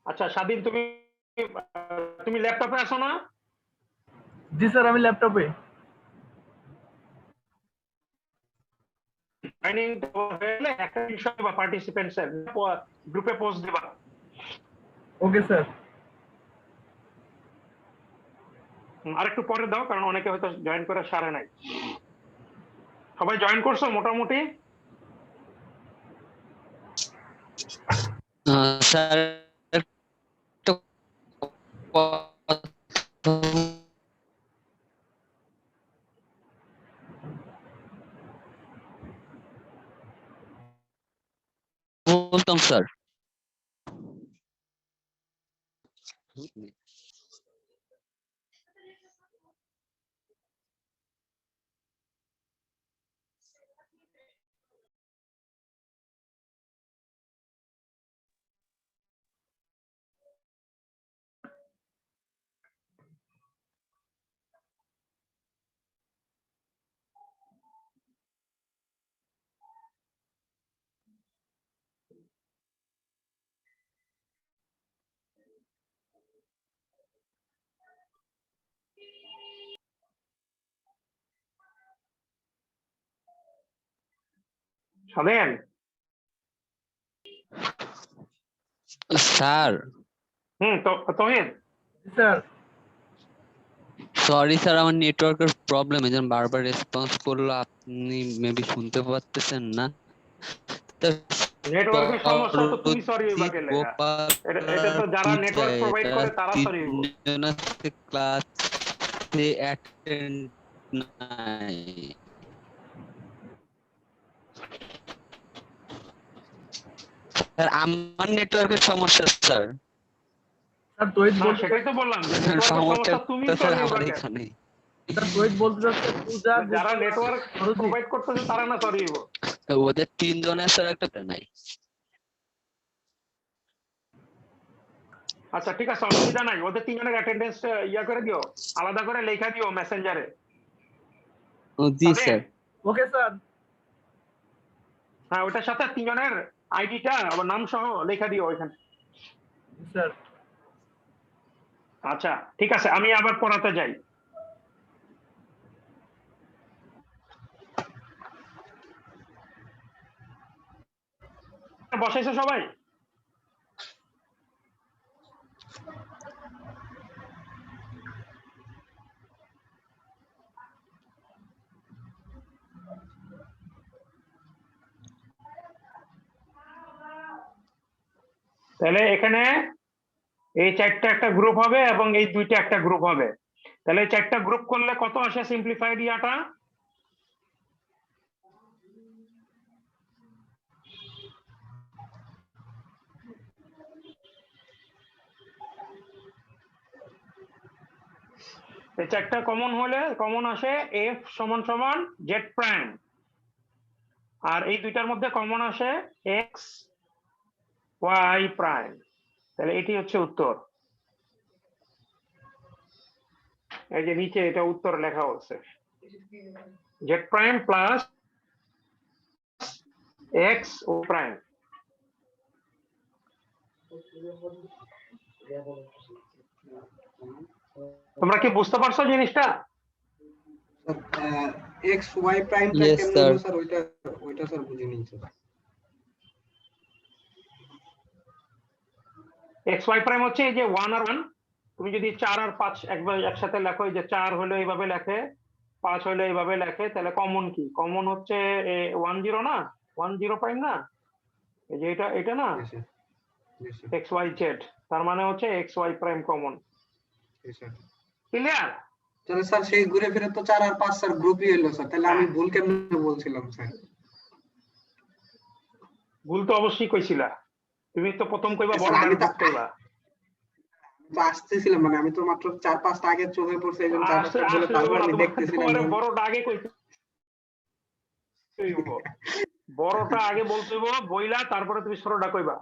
আচ্ছা স্বাধীন, তুমি তুমি ল্যাপটপে আছো না? জি স্যার, আমি ল্যাপটপে। জয়েনিং হলে একটা বিষয় বা পার্টিসিপেন্টস এর গ্রুপে পোস্ট দিবা। Okay sir. আরেকটু পরে দাও, কারণ অনেকে হয়তো জয়েন করে সারে নাই। সবাই জয়েন করছো মোটামুটি? স্যার একটু বলতাম স্যার। স্বাধীন sir Tohin, sir sorry sir, আমার নেটওয়ার্কের প্রবলেম, এজন্য বারবার রেসপন্স করলো, আপনি মেবি শুনতে পাচ্ছেন না। নেটওয়ার্কের সমস্যা তো তুমি সরি হইবা কে লেগা? এটা তো যারা নেটওয়ার্ক প্রোভাইড করে তারা সরি হইব। ক্লাসে অ্যাটেন্ড নাই। স্যার আমার নেটওয়ার্কের সমস্যা স্যার। স্যার তহিদ না, বলতে সেটাই তো বললাম যে নেটওয়ার্কের সমস্যা তুমি সরি হইবা কেন? এখানে স্যার তহিদ বলতে চাচ্ছে পূজা যারা নেটওয়ার্ক প্রোভাইড করতেছে তারা না সরি হইব। ওদের তিনজনের স্যার একটা নাই। আচ্ছা ঠিক আছে, অসুবিধা নাই। ওদের তিনজনের অ্যাটেন্ডেন্স ইয়া করে দিও, আলাদা করে লেখা দিও মেসেঞ্জারে। জি স্যার। Okay sir. হ্যাঁ, ওটার সাথে তিনজনের আইডিটা আবার নাম সহ লেখা দিও ওইখানে। স্যার আচ্ছা ঠিক আছে, আমি আবার পড়াতে যাই। বসাইছো সবাই? তাহলে এখানে এই চারটা একটা গ্রুপ হবে এবং এই দুইটা একটা গ্রুপ হবে। তাহলে এই চারটা গ্রুপ করলে কত আসে সিম্পলিফাইড ইয়াটা? এই চারটা কমন হলে কমন আসে এফ সমান সমান জেড প্রাইম, আর এই দুইটার মধ্যে কমন আসে এক্স ওয়াই প্রাইম। তাহলে এটি হচ্ছে উত্তর। এই যে নিচে এটা উত্তর লেখা হচ্ছে, জেড প্রাইম প্লাস এক্স ও প্রাইম। তোমরা কি বুঝতে পারছো জিনিসটা? এক্স ওয়াই প্রাইমটা Yes, কেমন sir. হলো স্যার? ওইটা স্যার বুঝে নিন স্যার। এক্স ওয়াই প্রাইম হচ্ছে এই যে 1 আর 1। তুমি যদি 4 আর 5 একবার একসাথে লেখো, এই যে 4 হলো এইভাবে লেখে, 5 হলো এইভাবে লেখে, তাহলে কমন কি? কমন হচ্ছে 1 0 না, 1 0 প্রাইম না, এই যে এটা না, জি স্যার, জি স্যার, এক্স ওয়াই জেড, তার মানে হচ্ছে এক্স ওয়াই প্রাইম কমন। জি স্যার। ক্লিয়ার? তাহলে স্যার সেই ঘুরে ফিরে তো 4 আর 5 স্যার গ্রুপই হলো স্যার। তাহলে আমি ভুল কেমনে বলছিলাম স্যার? ভুল তো অবশ্যই কইছিলা, তুমি তো প্রথম কইবা বড় আমি ডান কইবা। তো আসতেছিলাম, মানে আমি তো মাত্র 4-5টা আগে চোখে পড়ছে, এইজন্য 4-5টা বলে তারপর আমি দেখতেছিলাম। তোমার বড়টা আগে কইতে হইব, বড়টা আগে বলতে হইব বইলা, তারপরে তুমি ছোটটা কইবা।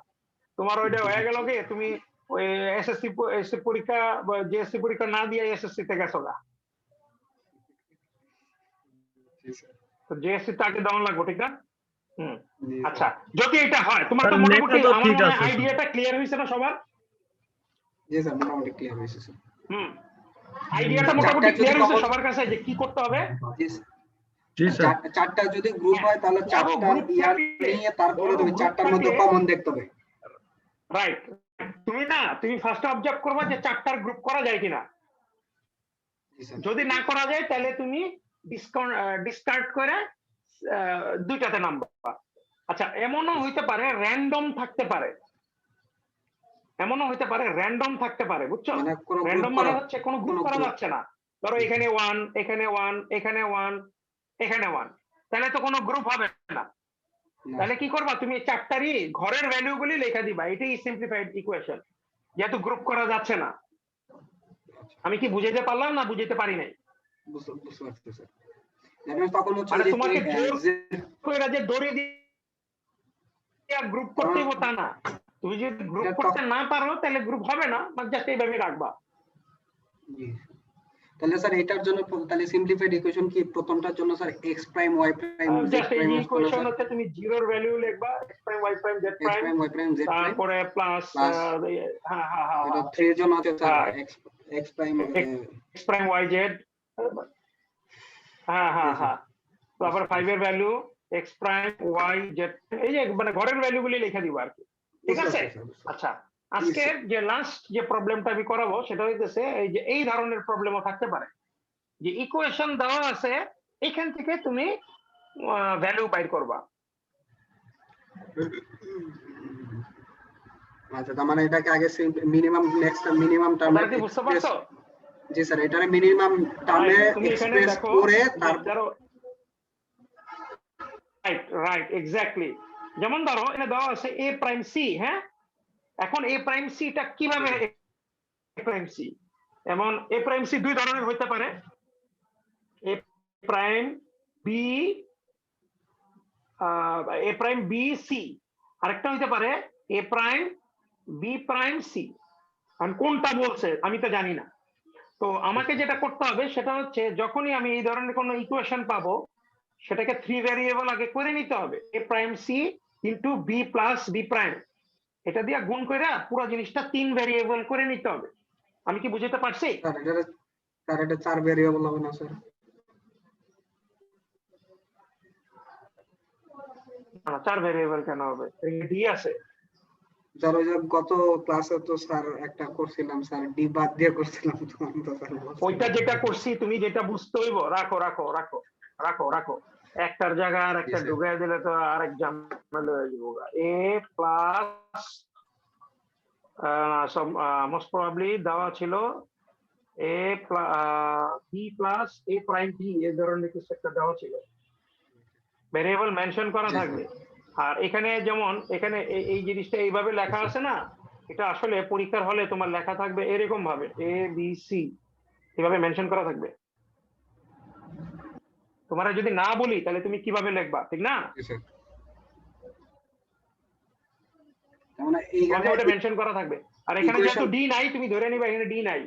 তোমার ওইটা হয়ে গেল কি, তুমি ওই এসএসসি পরীক্ষা বা জিএসসি পরীক্ষা না দিয়ে এসএসসি তে গেছো না, তো জিএসসি তে আগে দেওয়া লাগবে, ঠিক না? আচ্ছা, যদি এটা হয়, তোমার তো মোটামুটি আমার মনে হয় আইডিয়াটা ক্লিয়ার হয়েছে না সবার? জি স্যার মোটামুটি ক্লিয়ার হয়েছে স্যার। আইডিয়াটা চারটা মোটামুটি যদি ক্লিয়ার হয়েছে কমন সবার কাছে যে কি করতে হবে। জি জি স্যার। চারটা যদি গ্রুপ হয় তাহলে ধরো চারটা group ইয়ার থাকলে- নিয়ে তারপরে ধরো তুমি group চারটার মধ্যে থাকলে- কমন দেখতে হবে। রাইট, তুমি ফার্স্ট অবজার্ভ করবা যে চারটার গ্রুপ করা যায় কিনা। জি স্যার। যদি না করা যায় তাহলে তুমি ডিসকার্ড করে দুইটাতে নামবা। আচ্ছা, এমনও হইতে পারে র্যান্ডম থাকতে পারে, বুঝছো? মানে কোনো র্যান্ডম গ্রুপ মানে করা হচ্ছে কোনো গ্রুপ কোনো করা group- যাচ্ছে না। ধরো এখানে 1, এখানে 1, এখানে 1, এখানে 1, তাহলে তো কোনো গ্রুপ হবে না। না, তাহলে কি করবা, তুমি চারটারই ঘরের ভ্যালু গুলি লেখা দিবা। এটাই সিম্পলিফাইড ইকুয়েশন, যেহেতু গ্রুপ করা যাচ্ছে না। আমি কি বুঝাইতে পারলাম না বুঝাইতে পারি নাই? বুঝতে পারছি স্যার। মানে তখন হচ্ছে মানে যে তোমাকে জোর যে কইরা যে দড়ি দিয়ে গ্রুপ করতে হইব তা না। তুমি যদি গ্রুপ এটা করতে না পারো তাহলে গ্রুপ হবে না, জাস্ট এইভাবে রাখবা। জি। তাহলে স্যার এটার জন্য তাহলে সিম্পলিফাইড ইকুয়েশন কি প্রথমটার জন্য sir x prime y prime z just এই প্রাইম ইকুয়েশন হচ্ছে তুমি জিরোর ভ্যালু লিখবা, x prime y prime z x prime, prime y prime z prime তারপরে প্লাস plus এটা 3 এর জন্য আছে sir x prime x prime y z, তারপর 5 এর value x prime y z, এই যে মানে ঘরের ভ্যালু গুলি লিখে দিব আর কি। ঠিক আছে? আচ্ছা, আজকে যে লাস্ট যে প্রবলেমটা আমি করাবো সেটা হইতেছে এই যে এই ধরনের প্রবলেমও থাকতে পারে, যে ইকুয়েশন দেওয়া আছে এখান থেকে তুমি ভ্যালু বাইর করবা। আচ্ছা, তার মানে এটাকে আগে মিনিমাম নেক্সট মিনিমাম টার্মে তোমরা কি বুঝতে পারছো? জি স্যার, এটারে মিনিমাম টার্মে তুমি এখানে এক্সপ্রেস দেখো করে তারপর রাইট এক্স্যাক্টলি। যেমন ধরো এখানে দেওয়া আছে a প্রাইম c, হ্যাঁ? এখন a প্রাইম c টা কিভাবে a প্রাইম c? এমন a প্রাইম c দুই ধরনের হতে পারে, a prime b a prime b c, আরেকটা হতে পারে a prime b prime c। কারণ কোনটা বলছে আমি তো জানি না। তো আমাকে যেটা করতে হবে সেটা হচ্ছে যখনই আমি এই ধরনের কোনো ইকুয়েশন পাবো সেটাকে 3 ভ্যারিয়েবল আগে করে নিতে হবে, a prime c into b plus b prime, এটা দিয়ে গুণ করে পুরো জিনিসটা 3 ভ্যারিয়েবল করে নিতে হবে। আমি কি বুঝাতে পারছি? স্যার এটা 4 ভ্যারিয়েবল হবে না স্যার? না, 4 ভ্যারিয়েবল কেন হবে? ডি আছে। স্যার ওই যে গত ক্লাসে তো স্যার একটা করছিলাম স্যার, ডি বাদ দিয়ে করছিলাম তো স্যার ওইটা যেটা করছি তুমি যেটা বুঝতে হইব, রাখো রাখো রাখো রাখো রাখো, একটার জায়গায় আর একটা ঢুকাই দিলে তো আরেক ঝামেলা হয়ে যাবে। এ প্লাস মোস্ট প্রবাবলি দেওয়া ছিল A B plus A prime B, এই ধরনের কিছু একটা দেওয়া ছিল, ভ্যারিয়েবল মেনশন করা থাকবে। আর এখানে যেমন এখানে এই জিনিসটা এইভাবে লেখা আছে না, এটা আসলে পরীক্ষার হলে তোমার লেখা থাকবে এরকম ভাবে এ বি সি, এভাবে মেনশন করা থাকবে। তোমার যদি না বলি তাহলে তুমি কিভাবে লিখবা, ঠিক না? মানে এইখানে ওটা মেনশন করা থাকবে। আর এখানে যেহেতু ডি নাই তুমি ধরে নিবা এখানে ডি নাই,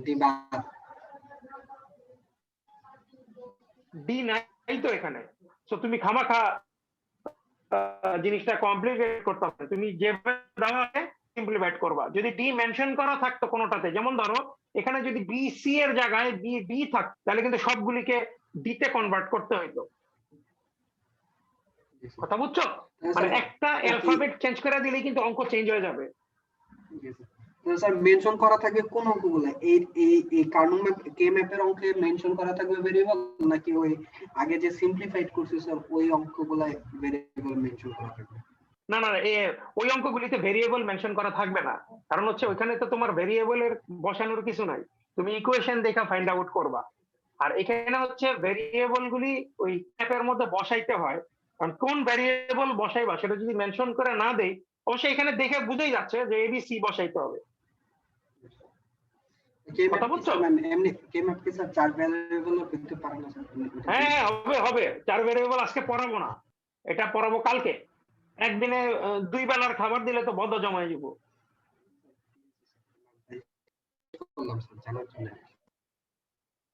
ডি বাদ, ডি নাই তো এখানে। সো তুমি খামাখা জিনিসটা কমপ্লিকেট করতে হবে, তুমি যেভাবে দেওয়া আছে সিম্পলিফাইড করবা। যদি ডি মেনশন করা থাকতো কোনোটাতে, যেমন ধরো এখানে যদি বি সি এর জায়গায় বি ডি থাকতো তাহলে কিন্তু সবগুলিকে ডি তে কনভার্ট করতে হইতো। কথা বুঝছো? মানে একটা অ্যালফাবেট চেঞ্জ করে দিলেই কিন্তু অঙ্ক চেঞ্জ হয়ে যাবে। স্যার মেনশন করা থাকবে কোন অঙ্কগুলো? এই কার্নু ম্যাপ কে ম্যাপের অঙ্কে মেনশন করা থাকবে ভেরিয়েবল, নাকি ওই আগে যে সিম্পলিফাইড করছি স্যার ওই অঙ্কগুলো ভেরিয়েবল মেনশন করা থাকবে? না না, ওই অঙ্কগুলিতে ভেরিয়েবল মেনশন করা থাকবে না, কারণ হচ্ছে ওইখানে তো তোমার ভেরিয়েবলের বসানোর কিছু নাই, তুমি ইকুয়েশন দেখা ফাইন্ড আউট করবা। আর এখানে হচ্ছে ভেরিয়েবল গুলি ওই ম্যাপের মধ্যে বসাইতে হয়, কারণ কোন ভেরিয়েবল বসাইবা সেটা যদি মেনশন করে না দেই অবশ্যই এখানে দেখে বুঝেই যাচ্ছে যে এবিসি বসাইতে হবে। কথা বুঝছো? এমনি কে ম্যাপ কি স্যার 4 ভেরিয়েবল করতে পারে না স্যার? হ্যাঁ হবে হবে, 4 ভেরিয়েবল আজকে পড়াবো না, এটা পড়াবো কালকে। একদিনে 2 বেলার খাবার দিলে তো বদ্ধ জমায় যাব।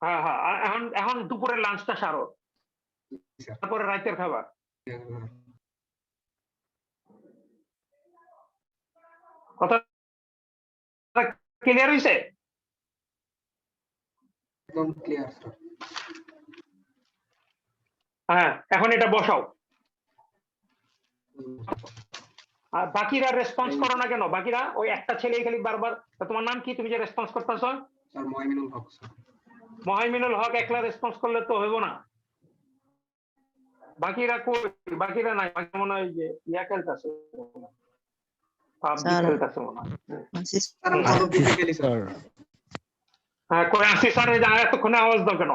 হ্যাঁ হ্যাঁ, এখন দুপুরের লাঞ্চটা সারো, তারপরে রাতের খাবার। কথা ক্লিয়ার হইছে? একদম ক্লিয়ার স্যার। হ্যাঁ, এখন এটা বসাও। আর বাকিরা রেসপন্স করো না কেন? বাকিরা ওই একটা ছেলেই খালি বারবার, তোমার নাম কি, তুমি যে রেসপন্স করতেছ? স্যার মহিমিনুল হক স্যার। মহিমিনুল হক একলা রেসপন্স করলে তো হইব না। বাকিরা কই? বাকিরা নাই, বাকি মনে হয় যে ইয়া খেলতেছে, পাবজি স্যার। খেলতেছে মনে হয়। স্যার আমি আউট অফ দিতে গেলি স্যার। হ্যাঁ, কই আসি স্যার? এই যে এতক্ষণে আওয়াজ দাও কেন?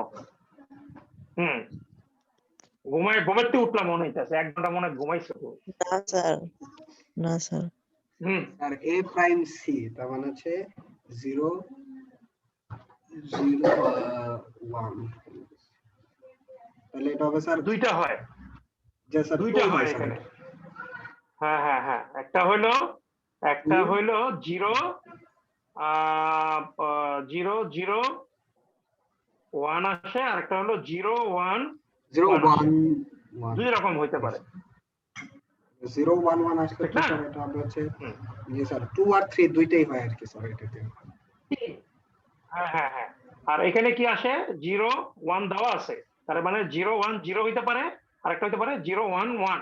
ঘুমাইতে উঠলাম মনে হইতেছে, 1 ঘন্টা মনে হয় ঘুমাইছো। না স্যার, না sir. Sir a prime c তার মানে হচ্ছে 0 0 1, তাহলে এটা হবে স্যার দুইটা হয়, যে স্যার দুইটা 2 হয় হয় স্যার। এখানে। হ্যাঁ হ্যাঁ হ্যাঁ, একটা হইলো 0 0 0 1 আসে, আর একটা হলো 0 1 0 1 আসে। 1 1 দুই রকম হইতে পারে। 0 1 1 আসলে ঠিক তো না? স্যার এটা হবে হচ্ছে জি স্যার 2 আর 3 দুইটাই হয় আর কি স্যার এটাতে। হ্যাঁ হ্যাঁ হ্যাঁ, আর এখানে কি আসে? 0 1 দেওয়া আছে, তার মানে 0 1 0 হইতে পারে, আর একটা হইতে পারে 0 1 1।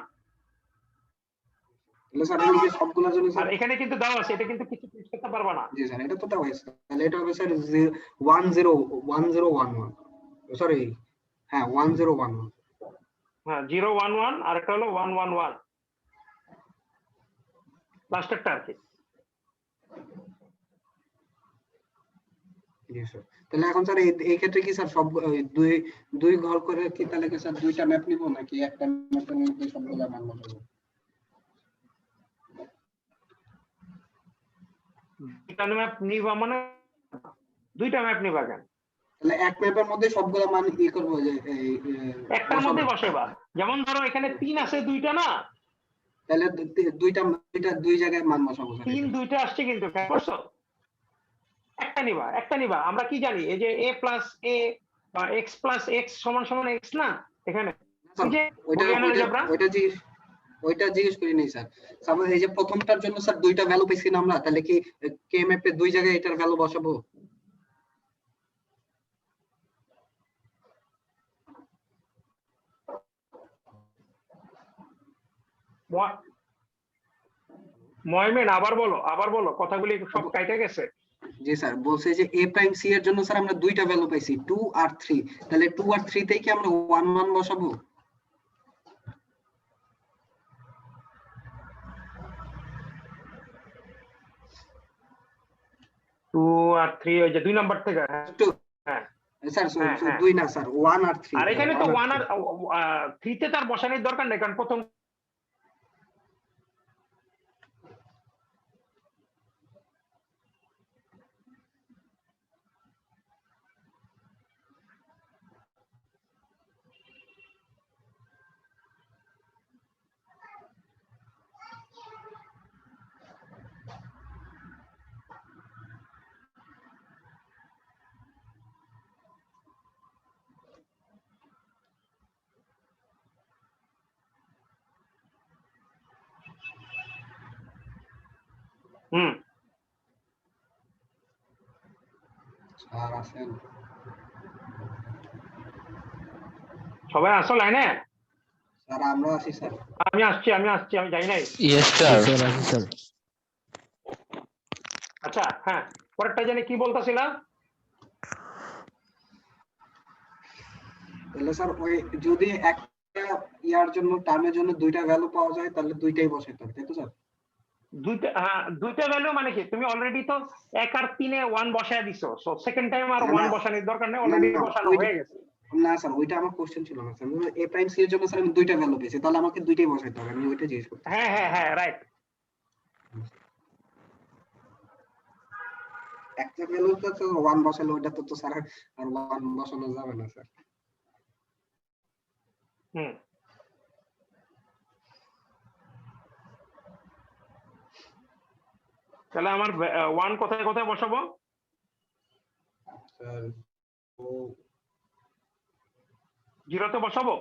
তাহলে স্যার এই যে সবগুলোর জন্য আর স্যার এখানে কিন্তু দেওয়া আছে, এটা কিন্তু কিছু চেঞ্জ করতে পারবা না। জি স্যার এটা তো দেওয়া আছে, তাহলে এটা হবে স্যার 1 0 1 0 1 1 সরি হ্যাঁ 1 0 1 1। হ্যাঁ, 0 1 1, আর একটা হলো 1 1 1, লাস্টেরটা আর কি। জি স্যার। তাহলে এখন স্যার এই ক্ষেত্রে কি স্যার সব দুই দুই ঘর করে কি তাহলে কি স্যার দুইটা ম্যাপ নিব নাকি একটা ম্যাপের মধ্যে সবগুলা মান বসাবো? দুইটা ম্যাপ নিবা মানে দুইটা ম্যাপ নিবা কেন? তাহলে এক ম্যাপের মধ্যে সবগুলা মান ই করব যে একটার মধ্যে বসাবা। যেমন ধরো এখানে 3 আছে, দুইটা না? তাহলে দুইটা দুইটা দুই জায়গায় মান বসাবো স্যার। 3 দুইটা আসছে কিন্তু, খেয়াল করছো? একটা নিবা, একটা নিবা। আমরা কি জানি? এই যে a প্লাস a বা x প্লাস x সমান সমান x না এখানে? এই যে বুলিয়ান অলজেব্রা, ওইটা জিজ্ঞেস করি নাই স্যার। সাপোজ এই যে প্রথমটার জন্য স্যার দুইটা ভ্যালু পেয়েছি না আমরা, তাহলে কি কে ম্যাপে দুই জায়গায় এটার ভ্যালু বসাবো? ময়মেন আবার বলো, কথাগুলি সব কাইটে গেছে। জি স্যার, বলছে যে a প্রাইম c এর জন্য স্যার আমরা দুইটা ভ্যালু পাইছি 2 আর 3, তাহলে 2 আর 3 তেই কি আমরা 1 1 বসাবো? 2 আর 3 ওই যে 2 নাম্বার থেকে। হ্যাঁ স্যার হ্যাঁ, হ্যাঁ। 2 না স্যার 1 আর 3। আর এখানে তো 1 আর 3 তে তার বসানোর দরকার নেই, কারণ প্রথম স্যার আছেন? সবাই আসো লাইনে। স্যার আমরা আছি স্যার। আমি আসছি, আমি যাই নাই। Yes sir. আচ্ছা হ্যাঁ, পরেরটা জানি কি বলতাছিলাম? তাহলে স্যার ওই যদি একটা ইয়ার জন্য টার্মের জন্য দুইটা ভ্যালু পাওয়া যায় তাহলে দুইটাই বসাইতে হবে, তাই তো স্যার? দুইটা ভ্যালু মানে কি? তুমি অলরেডি তো 1 আর 3 এ 1 বসায় দিছো, সো সেকেন্ড টাইম আর 1 বসানোর দরকার নেই, অলরেডি বসানো হয়ে গেছে। না স্যার ওইটা আমার কোশ্চেন ছিল না স্যার। a প্রাইম c এর জন্য স্যার আমি দুইটা ভ্যালু পেয়েছি, তাহলে আমাকে দুইটাই বসাইতে হবে, আমি ওইটা জিজ্ঞেস করতে। হ্যাঁ হ্যাঁ হ্যাঁ, রাইট। একটা ভ্যালু তো 1 বসালে ওইটা তো স্যার আর 1 বসানো যাবে না স্যার। তাহলে আমার 1 কোথায় কোথায় বসাবো? স্যার ও 0 তে বসাবো?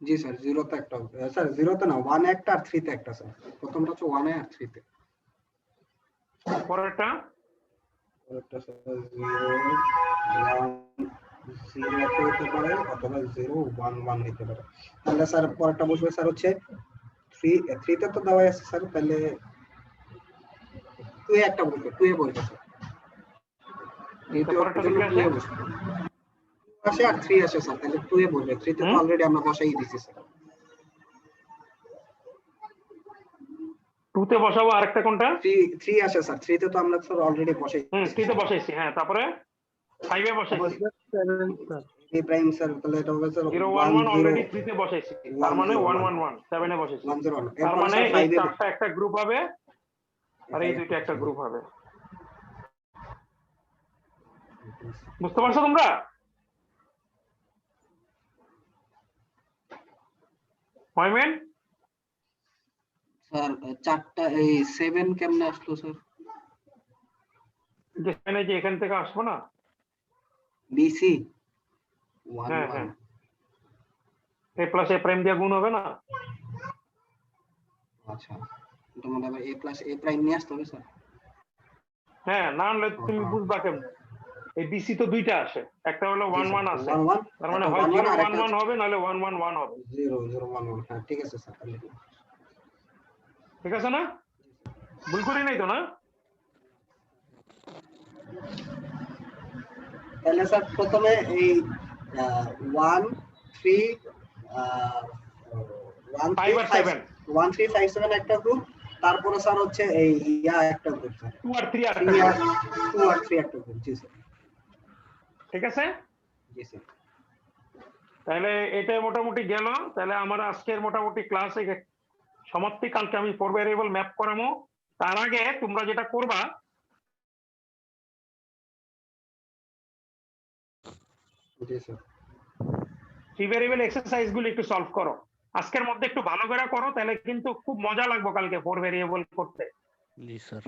জি স্যার 0 তে একটা, স্যার 0 তে না 1 একটা আর 3 তে একটা স্যার। প্রথমটা হচ্ছে 1 এ আর 3 তে। পরেরটা পরেরটা স্যার 0 1 0 হতে পারে অথবা 0 1 1 হতে পারে। তাহলে স্যার পরেরটা বসবে স্যার হচ্ছে 3 তে তো দেওয়াই আছে স্যার, তাহলে 2 এ একটা বসবে, 2 এ বসবে স্যার। পরেরটা কি আসে? আসে আর 3 আসে স্যার, তাহলে 2 এ বসবে। 3 তে তো অলরেডি আমরা বসাই দিয়েছি স্যার। 2 তে বসাবো, আরেকটা কোনটা? 3 আসে স্যার, 3 তে তো আমরা স্যার অলরেডি বসাই 3 তে বসাইছি, হ্যাঁ। তারপরে 5 এ বসাইছি স্যার এ প্রাইম স্যার, তাহলে এটা হবে স্যার 0 1 1 অলরেডি 3 তে বসাইছি, তার মানে 1 1 1 7 এ বসাইছি। 1 0 1। তার এরপর মানে স্যার এই 5 এ চারটা একটা গ্রুপ হবে আর এই দুইটা একটা গ্রুপ হবে। বুঝতে পারছো তোমরা? ময়মেন স্যার চারটা এই 7 কেমনে আসলো স্যার? যেখানে যে এখান থেকে আসবো না, বিসি 1 হ্যাঁ হ্যাঁ 1। a প্লাস a প্রাইম দিয়ে গুণ হবে না? আচ্ছা, এটা মনে হয় a প্লাস a প্রাইম নিয়ে আসতে হবে স্যার। হ্যাঁ, না হলে তুমি বুঝবা কেমন? এই বিসি তো দুইটা আসে, একটা হলো 1 1 আছে, 1 1 তার মানে হয় 0 1 1 হবে নাহলে 1 1 1 হবে। 0 0 1 1। হ্যাঁ ঠিক আছে স্যার, ঠিক আছে না? ভুল করি নাই তো না? তাহলে স্যার প্রথমে এই 1 3 1 5 আর 7 1 3 5 7 একটা গ্রুপ, তারপরে স্যার হচ্ছে এই ইয়া একটা গ্রুপ স্যার, 2 আর 3 আর 2 আর 3 একটা গ্রুপ। জি স্যার, ঠিক আছে। জি স্যার। তাহলে এটা মোটামুটি গেল। তাহলে আমার আজকের মোটামুটি ক্লাস সমাপ্তি। কালকে আমি 4 ভেরিয়েবল ম্যাপ করাবো। তার আগে তোমরা যেটা করবা, জি স্যার। 3 ভেরিয়েবল এক্সারসাইজ গুলো একটু সলভ করো আজকের মধ্যে, একটু ভালো করে করো, তাহলে কিন্তু খুব মজা লাগবে কালকে 4 ভেরিয়েবল করতে। জি স্যার।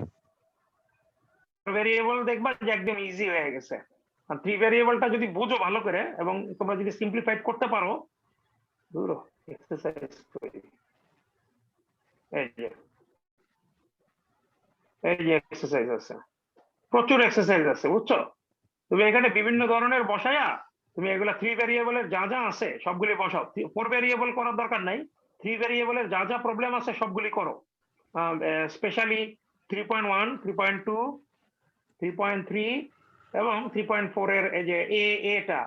4 ভেরিয়েবল দেখবা যে একদম ইজি হয়ে গেছে। আর 3 ভেরিয়েবলটা যদি বুঝো ভালো করে এবং তোমরা যদি সিম্পলিফাইড করতে পারো, ধরো এক্সারসাইজ এই যে এক্সারসাইজ আছে, প্রচুর এক্সারসাইজ আছে, বুঝছো? তুমি এখানে বিভিন্ন ধরনের বসায়া তুমি এগুলা 3 ভেরিয়েবলের যা যা আছে সবগুলি বসাও। 4 ভেরিয়েবল করার দরকার নাই, 3 ভেরিয়েবলের যা যা প্রবলেম আছে সবগুলি করো। স্পেশালি 3.1 3.2 3.3 এবং 3.4 এর এই যে এটা,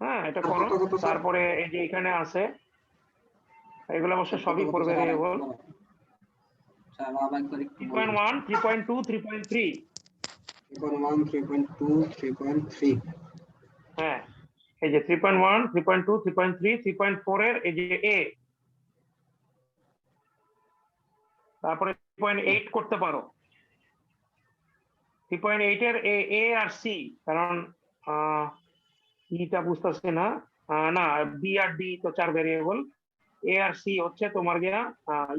হ্যাঁ এটা করো। তারপরে এই যে এখানে আছে এগুলো অবশ্য সবই 4 ভেরিয়েবল। 3.1 3.2 3.3 3.1 3.2 3.3। হ্যাঁ এই যে 3.1 3.2 3.3 3.4 এর এই যে এ, তারপরে 3.8 করতে পারো। 3.8 এর এ আর সি, কারণ ইটা বুঝতেছে না, না বি আর ডি তো 4 ভেরিয়েবল, এ আর সি হচ্ছে তোমার গিয়া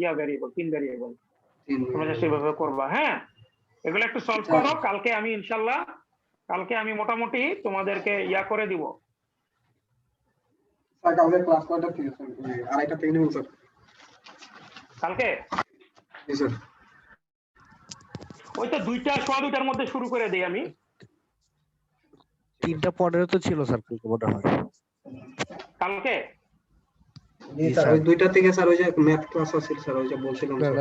ইয়া ভেরিয়েবল, 3 ভেরিয়েবল। তোমরা সেভাবে করবা। হ্যাঁ এগুলো একটু সলভ করো। কালকে আমি ইনশাল্লাহ মোটামুটি তোমাদেরকে ইয়া করে দিব। স্যার কালকে ক্লাস কয়টা থেকে স্যার? 2:30 থেকে নিব স্যার। কালকে জি স্যার। ওই তো 2টা সোয়া 2টার মধ্যে শুরু করে দিই আমি। 3:15 তো ছিল স্যার কালকে মনে হয়। কালকে জি স্যার, ওই 2টা থেকে স্যার ওই যে ম্যাথ ক্লাস আছে স্যার, ওই যে বলছিলাম স্যার।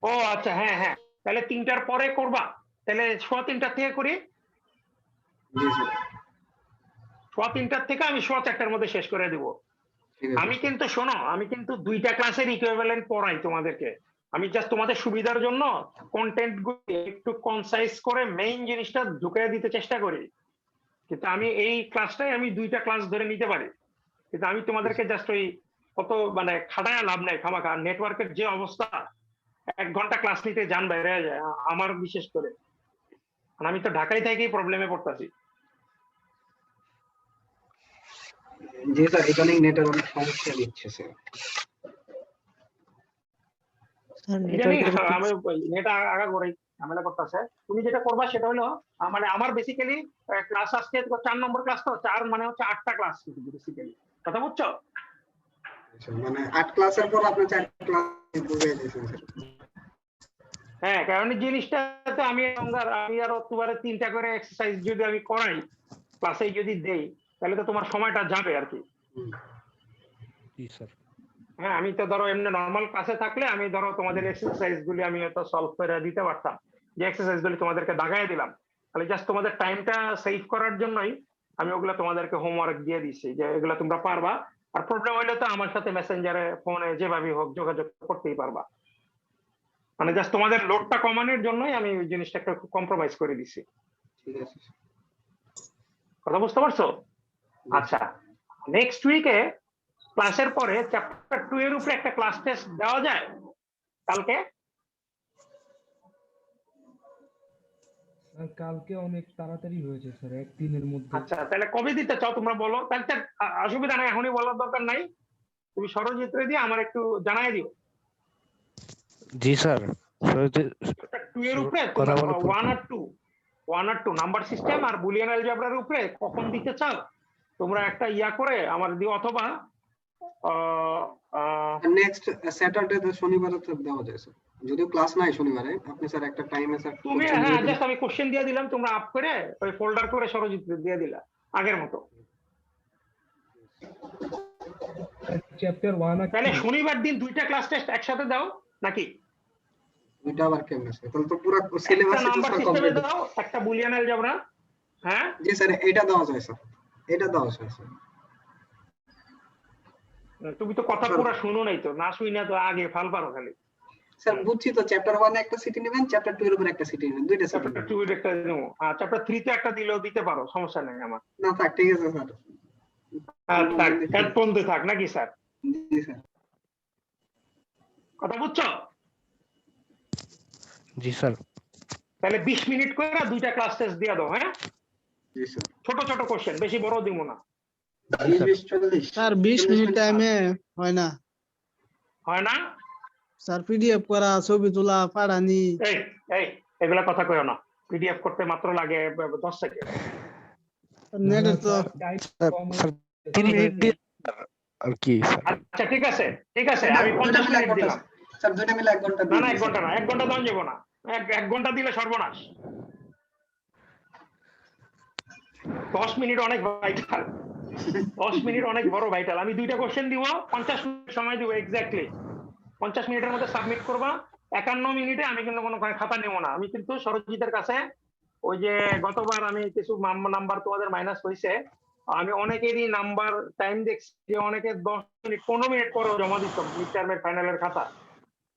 ও আচ্ছা, হ্যাঁ হ্যাঁ, তাহলে 3টার পরে করবা। তাহলে সোয়া 3টা থেকে করি। জি স্যার। সোয়া 3টার থেকে আমি সোয়া 4টার মধ্যে শেষ করে দেব। ঠিক আছে। আমি কিন্তু শোনো, আমি কিন্তু 2টা ক্লাসের ইকুইভ্যালেন্ট পড়াই তোমাদেরকে। আমি জাস্ট তোমাদের সুবিধার জন্য কন্টেন্ট গুলো একটু কনসাইজ করে মেইন জিনিসটা ঢুকিয়ে দিতে চেষ্টা করি। কিন্তু আমি এই ক্লাসটাই আমি 2টা ক্লাস ধরে নিতে পারি, কিন্তু আমি তোমাদেরকে জাস্ট ওই কত মানে খাটায় লাভ নাই খামাখা। নেটওয়ার্কের যে অবস্থা, 1 ঘন্টা ক্লাস নিতে যান বাইরে যায় আমার, বিশেষ করে আমি তো ঢাকায় থেকেই প্রবলেমে পড়তাছি। জি স্যার, এখানে নেটের অনেক সমস্যা দিচ্ছে স্যার। স্যার জানি নেটওয়ার্কের আমি নেট আগা করেই ঝামেলা করতেছে। তুমি যেটা করবা সেটা হলো মানে আমার বেসিক্যালি ক্লাস আজকে 4 নম্বর ক্লাস, তো 4 মানে হচ্ছে 8টা ক্লাস বেসিক্যালি, কথা বুঝছো? মানে 8 ক্লাসের পর আপনি 4 ক্লাস বুঝিয়ে দিয়েছেন স্যার। হ্যাঁ, কারণ এই জিনিসটাতে আমি আরো তোমার 3টা করে এক্সারসাইজ যদি আমি করাই, ক্লাসে যদি দেই, তাহলে তো তোমার সময়টা যাবে আর কি। হুম। জি স্যার। হ্যাঁ, আমি তো ধরো এমনি নরমাল ক্লাসে থাকলে আমি ধরো তোমাদের এক্সারসাইজ গুলি আমি হয়তো সলভ করে দিতে পারতাম, যে এক্সারসাইজ গুলি তোমাদেরকে দাগায় দিলাম, তাহলে জাস্ট তোমাদের টাইমটা সেভ করার জন্যই আমি ওগুলা তোমাদেরকে হোমওয়ার্ক দিয়ে দিচ্ছি যে এগুলা তোমরা পারবা। আর প্রবলেম হইলে তো আমার সাথে মেসেঞ্জারে, ফোনে যেভাবে হোক যোগাযোগ করতেই পারবা। মানে জাস্ট তোমাদের লোডটা কমানোর জন্যই আমি ওই জিনিসটাকে কম্প্রোমাইজ করে দিছি। ঠিক আছে। কথা বুঝতে পারছো? আচ্ছা, নেক্সট উইকে ক্লাসের পরে চ্যাপ্টার 2 এর উপরে একটা ক্লাস টেস্ট দেওয়া যায় কালকে? স্যার কালকে অনেক তাড়াতাড়ি হয়েছে স্যার, একদিনের মধ্যে। আচ্ছা, তাহলে কবে দিতে চাও তোমরা বলো, তাহলে তো অসুবিধা নাই, এখনই বলার দরকার নাই। তুমি সরজিৎরে দিয়ে আমার একটু জানাই দিও। জি স্যার। চ্যাপ্টার 2 এর উপরে কথা তোমরা বলে 1 আর 2 নাম্বার সিস্টেম আর বুলিয়ান অ্যালজেব্রার উপরে কখন দিতে চাও তোমরা একটা ইয়া করে আমার দিও, অথবা নেক্সট স্যাটারডে শনিবারে তো দেওয়া যায় স্যার, যদিও ক্লাস নাই শনিবারে, আপনি স্যার একটা টাইমে স্যার তুমি, হ্যাঁ জাস্ট আমি কোশ্চেন দিয়ে দিলাম, তোমরা আপ করে ওই ফোল্ডার করে সরজিৎ দিয়ে দিলা আগের মতো। চ্যাপ্টার 1 আর তাহলে শনিবার দিন 2টা ক্লাস টেস্ট একসাথে দাও নাকি? দুইটা আবার কেমনে স্যার? তাহলে তো পুরো সিলেবাস একটা তো নাম্বার স্যার সিস্টেমে কমপ্লিট। দাও, একটা বুলিয়ান অ্যালজেব্রা। হ্যাঁ জি স্যার, এটা দেওয়া যায় স্যার, এটা দেওয়া যায় স্যার। তুমি তো কথা পুরো শুনো নাই তো, না শুই না তো আগে ফাল পারো খালি। স্যার বুঝছি তো, চ্যাপ্টার 1 এ একটা সিটি নেবেন, চ্যাপ্টার 2 এর উপর একটা সিটি নেবেন, দুইটা সিটি চ্যাপ্টার নেবেন। 2 এর একটা দেবো, আর চ্যাপ্টার 3 তে একটা দিলেও দিতে পারো, সমস্যা নেই আমার। না থাক, ঠিক আছে স্যার। থাক, হেড পর্যন্ত থাক নাকি স্যার? জি স্যার। কথা বুঝছো? জি স্যার। তাহলে 20 মিনিট করে 2টা ক্লাস টেস্ট দিয়ে দাও। হ্যাঁ, জি স্যার। ছোট ছোট কোশ্চেন, বেশি বড় দিব না। 20 40 স্যার 20 মিনিট টাইমে হয় না হয় না? স্যার, পিডিএফ করা, ছবি তোলা, পাঠানি। এই এই এগুলা কথা কইও না, পিডিএফ করতে মাত্র লাগে 10 সেকেন্ড। নেটের তো স্যার 3 মিনিট দিয়ে আর কি স্যার? আচ্ছা ঠিক আছে, ঠিক আছে, আমি 50 মিনিট দিলাম। স্যার দুইটা মিলে 1 ঘন্টা না না, 1 ঘন্টা না, 1 ঘন্টা দাম যাবো না। 1 ঘন্টা দিলে সর্বনাশ। 10 মিনিট অনেক ভাইটাল, 10 মিনিট অনেক বড় ভাইটাল। আমি 2টা কোশ্চেন দিব, 50 মিনিট সময় দিব এক্স্যাক্টলি। 50 মিনিটের মধ্যে সাবমিট করবা। 51 মিনিটে আমি কিন্তু কোনো খাতা নেব না। আমি কিন্তু সরজিতের কাছে ওই যে গতবার আমি কিছু নাম্বার তোমাদের মাইনাস হয়েছে, আমি অনেকেরই নাম্বার টাইম দেখছি যে অনেকে 10 মিনিট 15 মিনিট পরে জমা দিত মিড টার্মের ফাইনালের খাতা।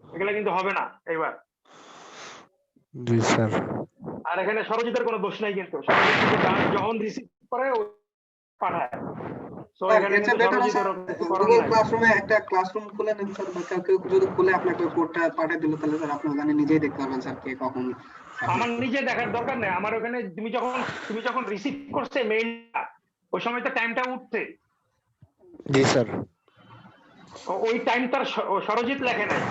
এগুলা কিন্তু হবে না এবার। জি স্যার। আর এখানে সরজিতের কোনো দোষ নাই, কিন্তু সরজিৎ কিন্তু যখন রিসিভ করে ও পাঠায়। সো এখানে কিন্তু সরজিতের কিছু করার গুগল নাই। ক্লাসরুমে একটা ক্লাসরুম খুলে নেন স্যার, বা কেউ যদি খুলে আপনাকে কোডটা পাঠিয়ে দিল, তাহলে স্যার আপনি ওখানে নিজেই দেখতে পারবেন স্যার কে কখন। আমার নিজে দেখার দরকার নেই, আমার ওখানে তুমি যখন রিসিভ করছে মেইলটা, ওই সময় তো টাইমটা উঠছে, জি স্যার। ওই টাইমটা সরজিৎ লেখে নাই।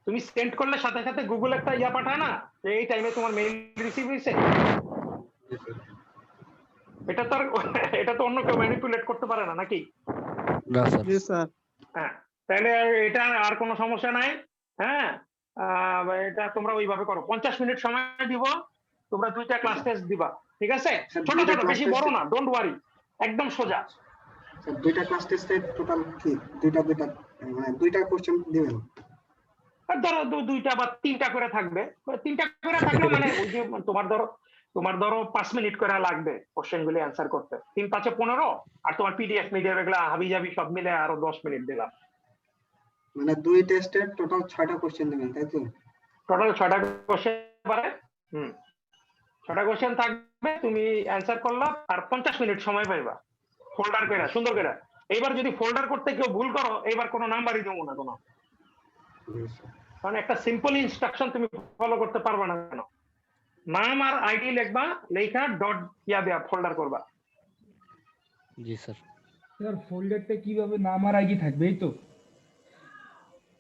তুমি সেন্ড করলে সাথে সাথে গুগল একটা ইয়া পাঠায় না যে এই টাইমে তোমার মেইল রিসিভ হয়েছে। এটা তো অন্য কেউ ম্যানিপুলেট করতে পারে না নাকি? না স্যার। জি স্যার। হ্যাঁ, তাহলে এটা আর কোনো সমস্যা নাই। হ্যাঁ, এটা তোমরা ওইভাবে করো। 50 মিনিট সময় দিব, তোমরা 2টা ক্লাস টেস্ট দিবা, ঠিক আছে? ছোট ছোট, বেশি বড় না, ডোন্ট ওয়ারি, একদম সোজা। স্যার দুইটা ক্লাস টেস্টে টোটাল কি দুইটা মানে দুইটা কোশ্চেন দিবেন? আর ধরো 2টা বা 3টা করে থাকবে। 3টা করে থাকলে মানে ওই যে তোমার ধরো 5 মিনিট করে লাগবে কোশ্চেন গুলো অ্যান্সার করতে। 3 5 15, আর তোমার পিডিএফ মিডিয়া এগুলা হাবি জাবি সব মিলে আরো 10 মিনিট দিলাম। মানে দুই টেস্টে টোটাল 6টা কোশ্চেন দিবেন, তাই তো? টোটাল 6টা কোশ্চেন পারে। 6টা কোশ্চেন থাকবে, তুমি অ্যান্সার করলা আর 50 মিনিট সময় পাইবা ফোল্ডার করে সুন্দর করে। এইবার যদি ফোল্ডার করতে কেউ ভুল করো, এইবার কোনো নাম্বারই দেবো না কোনো, কারণ একটা সিম্পল ইনস্ট্রাকশন তুমি ফলো করতে পারবে না কেন। নাম আর আইডি লিখবা, লেখা ডট ইয়া দেয়া ফোল্ডার করবা। জি স্যার। স্যার ফোল্ডারটা কিভাবে নাম আর আইডি থাকবে, এই তো?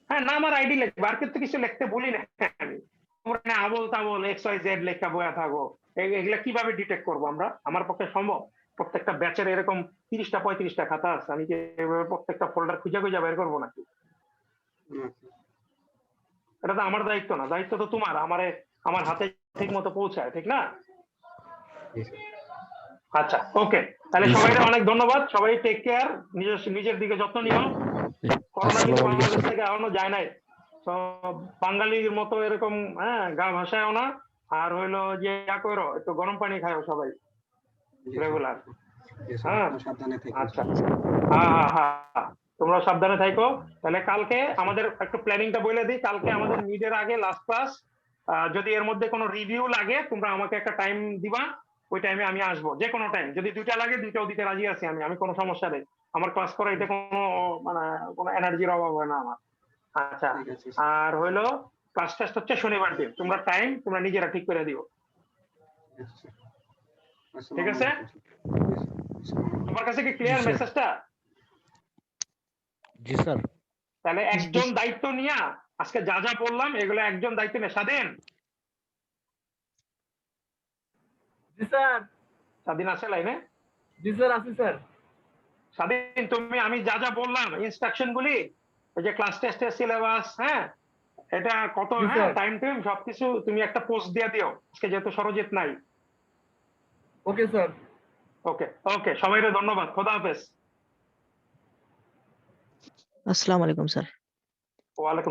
হ্যাঁ, নাম আর আইডি লিখবা, আর কিন্তু কিছু লিখতে বলি না আমি। তোমরা না আবল তাবল XYZ লেখা বয়া থাকো, এগুলা কিভাবে ডিটেক্ট করবো আমরা? আমার পক্ষে সম্ভব? প্রত্যেকটা ব্যাচের এরকম 30টা 35টা খাতা আছে, আমি কি এভাবে প্রত্যেকটা ফোল্ডার খুঁজে খুঁজে বের করবো নাকি? এটা তো আমার দায়িত্ব না, দায়িত্ব তো তোমার আমার হাতে ঠিক মতো পৌঁছায়, ঠিক না? জি স্যার। আচ্ছা, ওকে, তাহলে সবাইকে অনেক ধন্যবাদ। সবাই টেক কেয়ার, নিজের দিকে যত্ন নিও। করোনা কিন্তু বাংলাদেশ থেকে এখনো যায় নাই, তো বাঙালির মতো এরকম গা ভাসায়ও না। আর হইলো যে করো, একটু গরম পানি খাও সবাই রেগুলার। জি স্যার, হ্যাঁ, আপনারা সাবধানে থাকুন। আচ্ছা, হ্যাঁ, তোমরা সাবধানে থাকো। তাহলে কালকে আমাদের একটু প্ল্যানিংটা বলে দিই। কালকে আমাদের মিডের আগে লাস্ট ক্লাস, যদি এর মধ্যে কোনো রিভিউ লাগে তোমরা আমাকে একটা টাইম দিবা, ওই টাইমে আমি আসবো, যে কোনো টাইম। যদি 2টা লাগে 2টাও দিতে রাজি আছি আমি কোনো সমস্যা নেই। আমার ক্লাস করে এতে কোনো এনার্জির অভাব হয় না আমার। আচ্ছা, ঠিক আছে স্যার। আর হইলো ক্লাস টেস্ট হচ্ছে শনিবার দিন। তোমরা টাইম তোমরা নিজেরা ঠিক করে দিও, ঠিক আছে? তোমার কাছে কি ক্লিয়ার মেসেজটা? জি স্যার। তাহলে একজন দায়িত্ব নিয়া আজকে যা যা বললাম এগুলো একজন দায়িত্ব নিয়ে। স্বাধীন, জি স্যার। স্বাধীন আছে লাইনে? জি স্যার, আছি স্যার। স্বাধীন, আমি যা যা বললাম ইনস্ট্রাকশন গুলি, ওই যে ক্লাস টেস্টের সিলেবাস, এটা কত, জি স্যার। টাইম সবকিছু তুমি একটা পোস্ট দিয়ে দিও আজকে, যেহেতু সরজিৎ নাই। Okay sir. ওকে, সবাইকে ধন্যবাদ। খোদা হাফেজ। আসসালামু আলাইকুম স্যার। ওয়ালাইকুম